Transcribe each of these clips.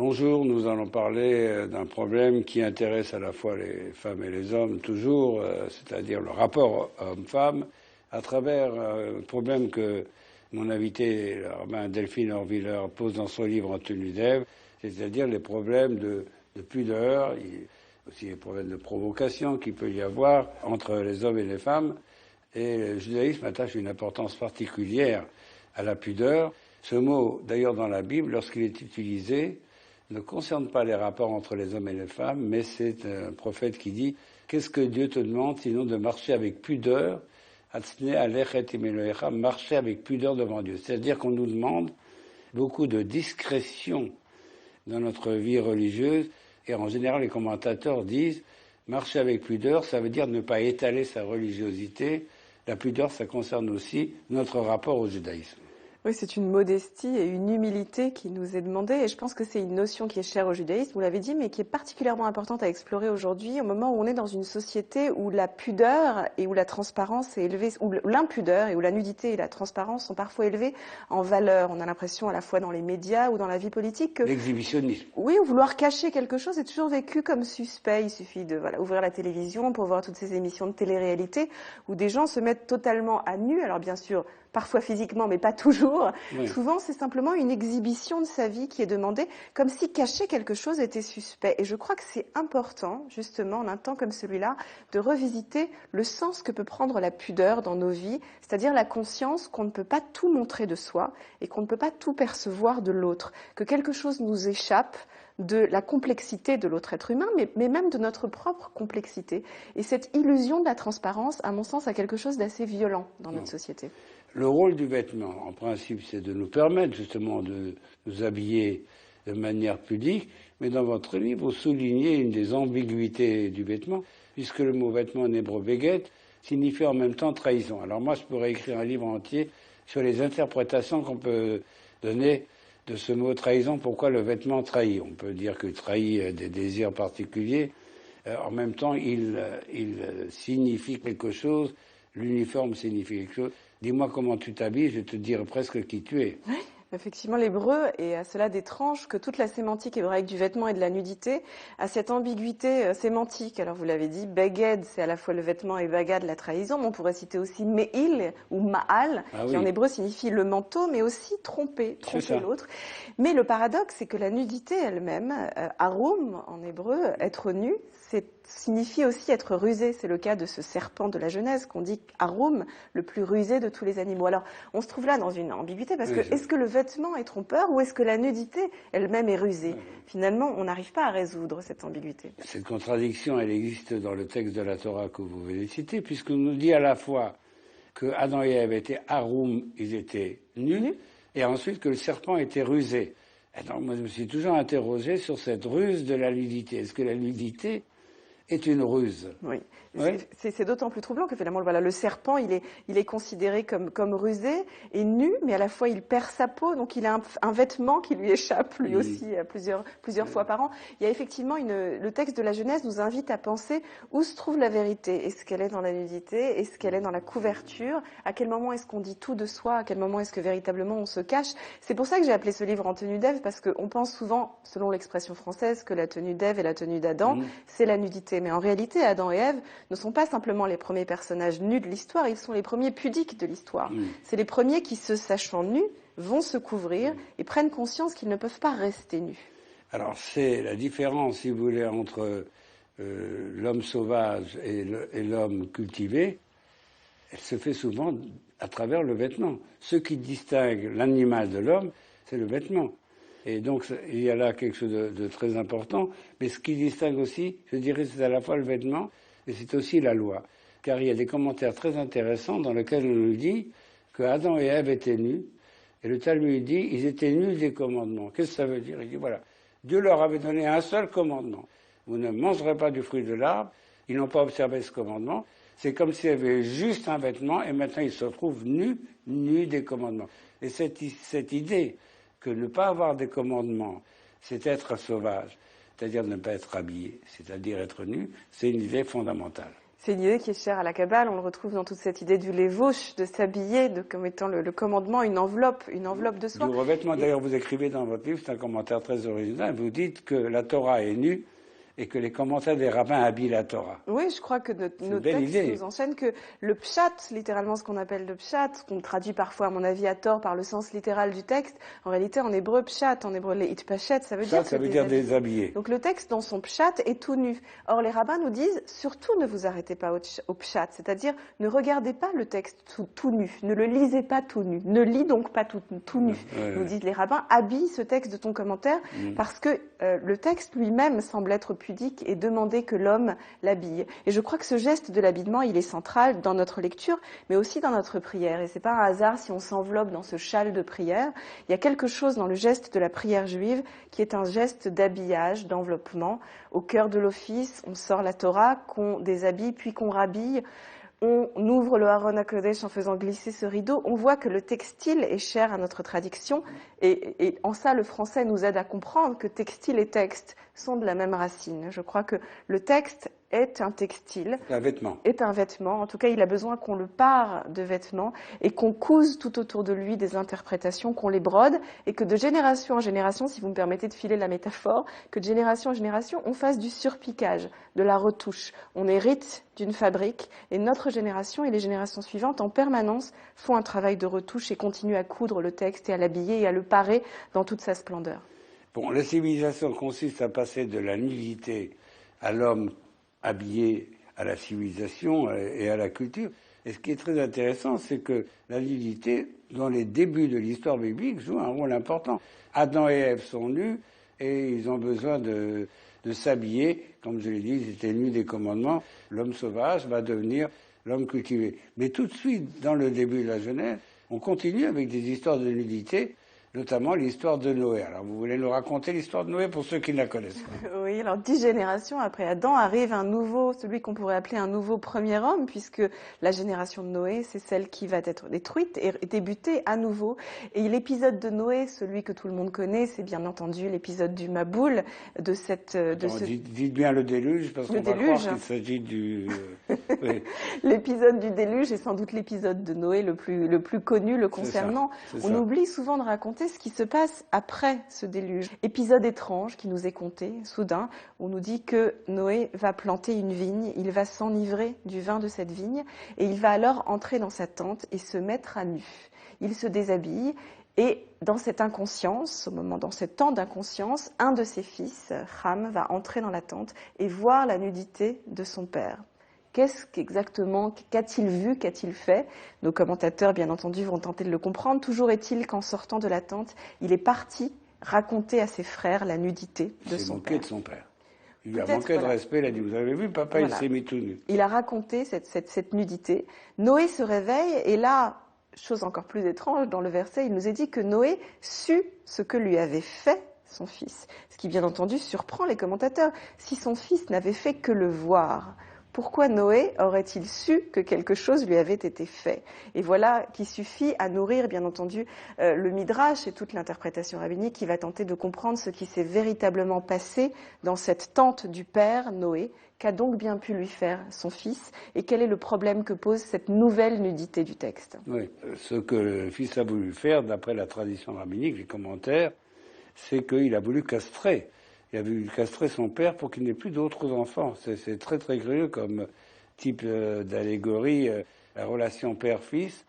Bonjour, nous allons parler d'un problème qui intéresse à la fois les femmes et les hommes toujours, c'est-à-dire le rapport homme-femme, à travers un problème que mon invité, le rabbin Delphine Horviller, pose dans son livre En tenue d'Ève, c'est-à-dire les problèmes de pudeur, il y a aussi les problèmes de provocation qu'il peut y avoir entre les hommes et les femmes. Et le judaïsme attache une importance particulière à la pudeur. Ce mot, d'ailleurs dans la Bible, lorsqu'il est utilisé, ne concerne pas les rapports entre les hommes et les femmes, mais c'est un prophète qui dit « Qu'est-ce que Dieu te demande sinon de marcher avec pudeur ?» marcher avec pudeur devant Dieu. C'est-à-dire qu'on nous demande beaucoup de discrétion dans notre vie religieuse, et en général les commentateurs disent « Marcher avec pudeur », ça veut dire ne pas étaler sa religiosité. La pudeur, ça concerne aussi notre rapport au judaïsme. Oui, c'est une modestie et une humilité qui nous est demandée, et je pense que c'est une notion qui est chère au judaïsme, vous l'avez dit, mais qui est particulièrement importante à explorer aujourd'hui, au moment où on est dans une société où la pudeur et où la transparence est élevée, où l'impudeur et où la nudité et la transparence sont parfois élevées en valeur. On a l'impression, à la fois dans les médias ou dans la vie politique, que l'exhibitionnisme. Oui, ou vouloir cacher quelque chose est toujours vécu comme suspect. Il suffit de ouvrir la télévision pour voir toutes ces émissions de télé-réalité où des gens se mettent totalement à nu. Alors bien sûr, parfois physiquement, mais pas toujours. Oui. Souvent, c'est simplement une exhibition de sa vie qui est demandée, comme si cacher quelque chose était suspect. Et je crois que c'est important, justement, en un temps comme celui-là, de revisiter le sens que peut prendre la pudeur dans nos vies, c'est-à-dire la conscience qu'on ne peut pas tout montrer de soi et qu'on ne peut pas tout percevoir de l'autre, que quelque chose nous échappe de la complexité de l'autre être humain, mais même de notre propre complexité. Et cette illusion de la transparence, à mon sens, a quelque chose d'assez violent dans notre société. Le rôle du vêtement, en principe, c'est de nous permettre justement de nous habiller de manière pudique, mais dans votre livre, vous soulignez une des ambiguïtés du vêtement, puisque le mot vêtement en hébreu beged signifie en même temps trahison. Alors moi, je pourrais écrire un livre entier sur les interprétations qu'on peut donner de ce mot trahison. Pourquoi le vêtement trahit? On peut dire que trahit des désirs particuliers. En même temps, il signifie quelque chose. L'uniforme signifie quelque chose. Dis-moi comment tu t'habilles, je te dirai presque qui tu es. Oui, effectivement, l'hébreu est à cela d'étrange que toute la sémantique hébraïque du vêtement et de la nudité a cette ambiguïté sémantique. Alors vous l'avez dit, beged, c'est à la fois le vêtement et bagad, la trahison. Mais on pourrait citer aussi meil ou ma'al, qui en hébreu signifie le manteau, mais aussi tromper l'autre. Mais le paradoxe, c'est que la nudité elle-même, arum en hébreu, être nu, signifie aussi être rusé. C'est le cas de ce serpent de la Genèse qu'on dit arum, le plus rusé de tous les animaux. Alors, on se trouve là dans une ambiguïté parce que est-ce que le vêtement est trompeur ou est-ce que la nudité elle-même est rusée? Finalement, on n'arrive pas à résoudre cette ambiguïté. Cette contradiction, elle existe dans le texte de la Torah que vous venez de citer, puisqu'on nous dit à la fois que Adam et Ève étaient arum, ils étaient nus, et ensuite que le serpent était rusé. Alors, moi, je me suis toujours interrogé sur cette ruse de la nudité. Est-ce que la nudité est une ruse? Oui. C'est d'autant plus troublant que finalement, voilà, le serpent, il est considéré comme rusé et nu, mais à la fois il perd sa peau, donc il a un vêtement qui lui échappe lui aussi plusieurs fois par an. Il y a effectivement le texte de la Genèse nous invite à penser où se trouve la vérité. Est-ce qu'elle est dans la nudité? Est-ce qu'elle est dans la couverture? À quel moment est-ce qu'on dit tout de soi? À quel moment est-ce que véritablement on se cache? C'est pour ça que j'ai appelé ce livre En tenue d'Ève, parce qu'on pense souvent, selon l'expression française, que la tenue d'Ève et la tenue d'Adam, c'est la nudité. Mais en réalité, Adam et Ève ne sont pas simplement les premiers personnages nus de l'histoire, ils sont les premiers pudiques de l'histoire. C'est les premiers qui, se sachant nus, vont se couvrir et prennent conscience qu'ils ne peuvent pas rester nus. Alors c'est la différence, si vous voulez, entre l'homme sauvage et l'homme cultivé. Elle se fait souvent à travers le vêtement. Ce qui distingue l'animal de l'homme, c'est le vêtement. Et donc, il y a là quelque chose de très important. Mais ce qui distingue aussi, je dirais, c'est à la fois le vêtement et c'est aussi la loi. Car il y a des commentaires très intéressants dans lesquels on nous dit que Adam et Ève étaient nus. Et le Talmud dit, ils étaient nus des commandements. Qu'est-ce que ça veut dire? Il dit, voilà, Dieu leur avait donné un seul commandement. Vous ne mangerez pas du fruit de l'arbre. Ils n'ont pas observé ce commandement. C'est comme s'il y avait juste un vêtement et maintenant ils se retrouvent nus des commandements. Et cette idée que ne pas avoir des commandements, c'est être sauvage, c'est-à-dire ne pas être habillé, c'est-à-dire être nu, c'est une idée fondamentale. C'est une idée qui est chère à la Kabbale. On le retrouve dans toute cette idée du lévouche, de s'habiller, comme étant le commandement, une enveloppe de soi. Du revêtement. D'ailleurs, vous écrivez dans votre livre, c'est un commentaire très original, vous dites que la Torah est nue et que les commentaires des rabbins habillent la Torah. Oui, je crois que nos textes nous enseignent que le pshat, littéralement ce qu'on appelle le pshat, qu'on traduit parfois, à mon avis, à tort par le sens littéral du texte, en réalité, en hébreu, pshat, en hébreu, les hitpachet, ça veut dire déshabiller. Donc le texte, dans son pshat, est tout nu. Or, les rabbins nous disent, surtout ne vous arrêtez pas au pshat, c'est-à-dire ne regardez pas le texte tout nu, ne le lisez pas tout nu, ne lis donc pas tout nu. Nous disent les rabbins, habille ce texte de ton commentaire, parce que le texte lui-même semble être pudique et demander que l'homme l'habille. Et je crois que ce geste de l'habillement, il est central dans notre lecture, mais aussi dans notre prière. Et c'est pas un hasard si on s'enveloppe dans ce châle de prière. Il y a quelque chose dans le geste de la prière juive qui est un geste d'habillage, d'enveloppement. Au cœur de l'office, on sort la Torah, qu'on déshabille, puis qu'on rhabille. On ouvre le Haron HaKodesh en faisant glisser ce rideau. On voit que le textile est cher à notre traduction. Et en ça, le français nous aide à comprendre que textile et texte sont de la même racine. Je crois que le texte est un textile. Un vêtement. Est un vêtement. En tout cas, il a besoin qu'on le pare de vêtements et qu'on couse tout autour de lui des interprétations, qu'on les brode et que de génération en génération, si vous me permettez de filer la métaphore, que de génération en génération, on fasse du surpiquage, de la retouche. On hérite d'une fabrique et notre génération et les générations suivantes en permanence font un travail de retouche et continuent à coudre le texte et à l'habiller et à le parer dans toute sa splendeur. Bon, la civilisation consiste à passer de la nudité à l'homme habillé à la civilisation et à la culture. Et ce qui est très intéressant, c'est que la nudité, dans les débuts de l'histoire biblique, joue un rôle important. Adam et Ève sont nus et ils ont besoin de s'habiller. Comme je l'ai dit, ils étaient nus des commandements. L'homme sauvage va devenir l'homme cultivé. Mais tout de suite, dans le début de la Genèse, on continue avec des histoires de nudité, notamment l'histoire de Noé. Alors, vous voulez nous raconter l'histoire de Noé pour ceux qui ne la connaissent pas? Oui, alors 10 générations après Adam arrive un nouveau, celui qu'on pourrait appeler un nouveau premier homme, puisque la génération de Noé, c'est celle qui va être détruite et débuter à nouveau. Et l'épisode de Noé, celui que tout le monde connaît, c'est bien entendu l'épisode du Maboul, de cette... Dites bien le déluge, parce qu'on va croire qu'il s'agit du... Oui. L'épisode du déluge est sans doute l'épisode de Noé le plus connu le concernant. On oublie souvent de raconter ce qui se passe après ce déluge. Épisode étrange qui nous est conté, soudain, on nous dit que Noé va planter une vigne, il va s'enivrer du vin de cette vigne, et il va alors entrer dans sa tente et se mettre à nu. Il se déshabille, et dans cette inconscience, dans ce temps d'inconscience, un de ses fils, Ham, va entrer dans la tente et voir la nudité de son père. Qu'est-ce qu'exactement, qu'a-t-il vu, qu'a-t-il fait? Nos commentateurs, bien entendu, vont tenter de le comprendre. Toujours est-il qu'en sortant de la tente, il est parti raconter à ses frères la nudité de son père. Il s'est moqué de son père. Il lui a manqué de respect, il a dit, vous avez vu, papa, il s'est mis tout nu. Il a raconté cette nudité. Noé se réveille, et là, chose encore plus étrange, dans le verset, il nous est dit que Noé sut ce que lui avait fait son fils. Ce qui, bien entendu, surprend les commentateurs. Si son fils n'avait fait que le voir, pourquoi Noé aurait-il su que quelque chose lui avait été fait? Et voilà qui suffit à nourrir, bien entendu, le Midrash et toute l'interprétation rabbinique qui va tenter de comprendre ce qui s'est véritablement passé dans cette tente du père Noé. Qu'a donc bien pu lui faire son fils? Et quel est le problème que pose cette nouvelle nudité du texte? Oui, ce que le fils a voulu faire, d'après la tradition rabbinique, les commentaires, c'est qu'il a voulu castrer. Il a voulu castrer son père pour qu'il n'ait plus d'autres enfants. C'est très très curieux comme type d'allégorie, la relation père-fils,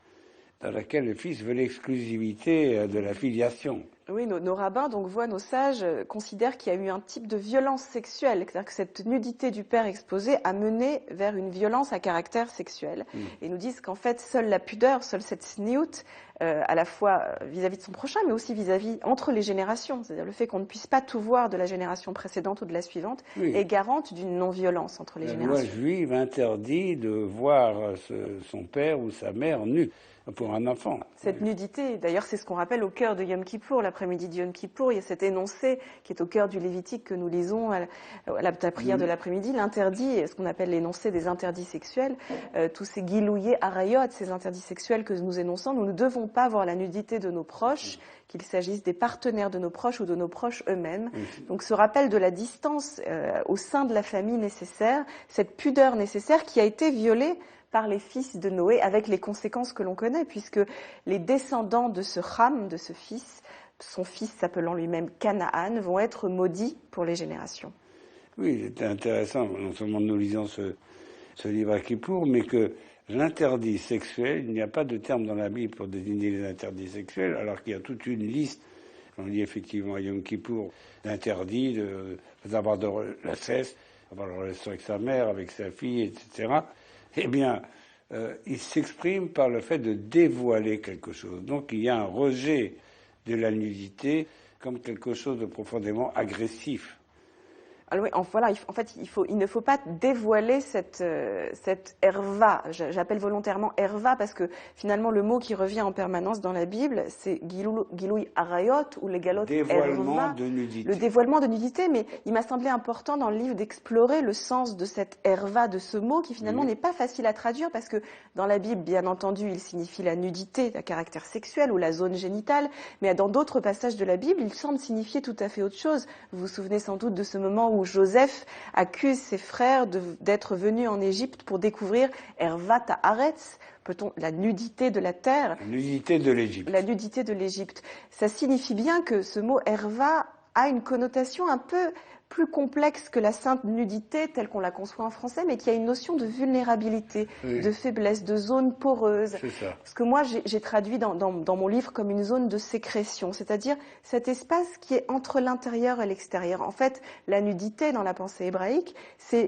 dans laquelle le fils veut l'exclusivité de la filiation. Oui, nos rabbins donc voient, nos sages considèrent qu'il y a eu un type de violence sexuelle, c'est-à-dire que cette nudité du père exposée a mené vers une violence à caractère sexuel. Et nous disent qu'en fait, seule la pudeur, seule cette sniout, à la fois vis-à-vis de son prochain, mais aussi vis-à-vis entre les générations, c'est-à-dire le fait qu'on ne puisse pas tout voir de la génération précédente ou de la suivante, est garante d'une non-violence entre les générations. La loi juive interdit de voir son père ou sa mère nu pour un enfant. Cette nudité, d'ailleurs, c'est ce qu'on rappelle au cœur de Yom Kippour, la l'après-midi de Yom Kippour, il y a cet énoncé qui est au cœur du Lévitique que nous lisons à la prière de l'après-midi, l'interdit, ce qu'on appelle l'énoncé des interdits sexuels, tous ces gilouillés arayot, ces interdits sexuels que nous énonçons. Nous ne devons pas voir la nudité de nos proches, qu'il s'agisse des partenaires de nos proches ou de nos proches eux-mêmes. Donc ce rappel de la distance au sein de la famille nécessaire, cette pudeur nécessaire qui a été violée par les fils de Noé, avec les conséquences que l'on connaît, puisque les descendants de ce Ham, de ce fils, son fils s'appelant lui-même Canaan, vont être maudits pour les générations. Oui, c'était intéressant, non seulement nous lisons ce livre à Kippour, mais que l'interdit sexuel, il n'y a pas de terme dans la Bible pour désigner les interdits sexuels, alors qu'il y a toute une liste, on lit effectivement à Yom Kippour, d'interdits, d'avoir de l'inceste, avoir la relation avec sa mère, avec sa fille, etc. Eh bien, il s'exprime par le fait de dévoiler quelque chose. Donc il y a un rejet de la nudité comme quelque chose de profondément agressif. Alors oui, voilà, en fait, il ne faut pas dévoiler cette herva. J'appelle volontairement herva parce que finalement, le mot qui revient en permanence dans la Bible, c'est gilouï arayot ou les galot dévoilement herva, de nudité. le dévoilement de nudité. Mais il m'a semblé important dans le livre d'explorer le sens de cette herva, de ce mot qui finalement n'est pas facile à traduire parce que dans la Bible, bien entendu, il signifie la nudité à caractère sexuel ou la zone génitale, mais dans d'autres passages de la Bible, il semble signifier tout à fait autre chose. Vous vous souvenez sans doute de ce moment où Joseph accuse ses frères d'être venus en Égypte pour découvrir Hervat Haaretz, la nudité de la terre. La nudité de l'Égypte. La nudité de l'Égypte. Ça signifie bien que ce mot Herva a une connotation un peu plus complexe que la simple nudité telle qu'on la conçoit en français, mais qui a une notion de vulnérabilité, de faiblesse, de zone poreuse. C'est ça. Ce que moi j'ai traduit dans mon livre comme une zone de sécrétion, c'est-à-dire cet espace qui est entre l'intérieur et l'extérieur. En fait, la nudité dans la pensée hébraïque,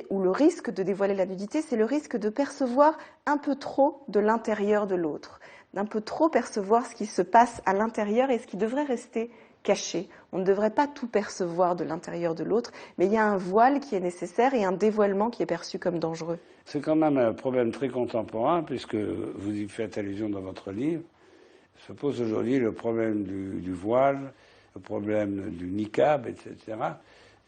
ou le risque de dévoiler la nudité, c'est le risque de percevoir un peu trop de l'intérieur de l'autre, d'un peu trop percevoir ce qui se passe à l'intérieur et ce qui devrait rester caché. On ne devrait pas tout percevoir de l'intérieur de l'autre, mais il y a un voile qui est nécessaire et un dévoilement qui est perçu comme dangereux. C'est quand même un problème très contemporain, puisque vous y faites allusion dans votre livre. Se pose aujourd'hui le problème du voile, le problème du niqab, etc.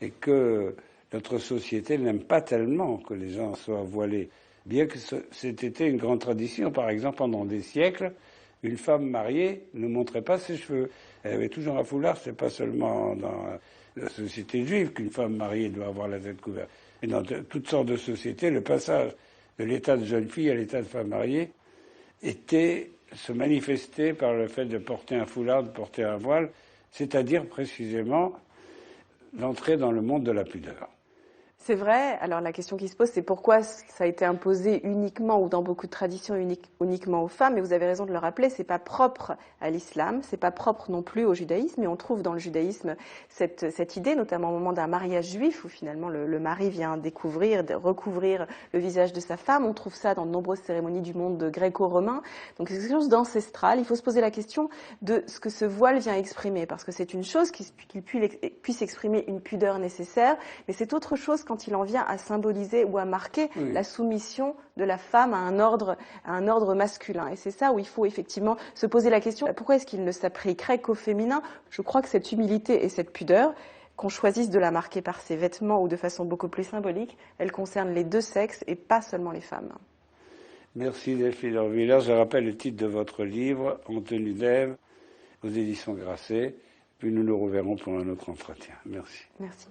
Et que notre société n'aime pas tellement que les gens soient voilés. Bien que c'était une grande tradition. Par exemple, pendant des siècles, une femme mariée ne montrait pas ses cheveux. Elle avait toujours un foulard, c'est pas seulement dans la société juive qu'une femme mariée doit avoir la tête couverte. Et dans toutes sortes de sociétés, le passage de l'état de jeune fille à l'état de femme mariée se manifestait par le fait de porter un foulard, de porter un voile, c'est-à-dire précisément l'entrée dans le monde de la pudeur. C'est vrai. Alors la question qui se pose, c'est pourquoi ça a été imposé uniquement, ou dans beaucoup de traditions uniquement aux femmes. Mais vous avez raison de le rappeler, c'est pas propre à l'islam, c'est pas propre non plus au judaïsme. Et on trouve dans le judaïsme cette idée, notamment au moment d'un mariage juif, où finalement le mari vient recouvrir le visage de sa femme. On trouve ça dans de nombreuses cérémonies du monde gréco-romain. Donc c'est quelque chose d'ancestral. Il faut se poser la question de ce que ce voile vient exprimer, parce que c'est une chose qu'il puisse exprimer une pudeur nécessaire, mais c'est autre chose quand il en vient à symboliser ou à marquer la soumission de la femme à un ordre masculin. Et c'est ça où il faut effectivement se poser la question, pourquoi est-ce qu'il ne s'appliquerait qu'au féminin? Je crois que cette humilité et cette pudeur, qu'on choisisse de la marquer par ses vêtements ou de façon beaucoup plus symbolique, elle concerne les deux sexes et pas seulement les femmes. Merci Delphine Horviller. Je rappelle le titre de votre livre, En tenue d'Ève, aux éditions Grasset. Puis nous nous reverrons pour un autre entretien. Merci. Merci.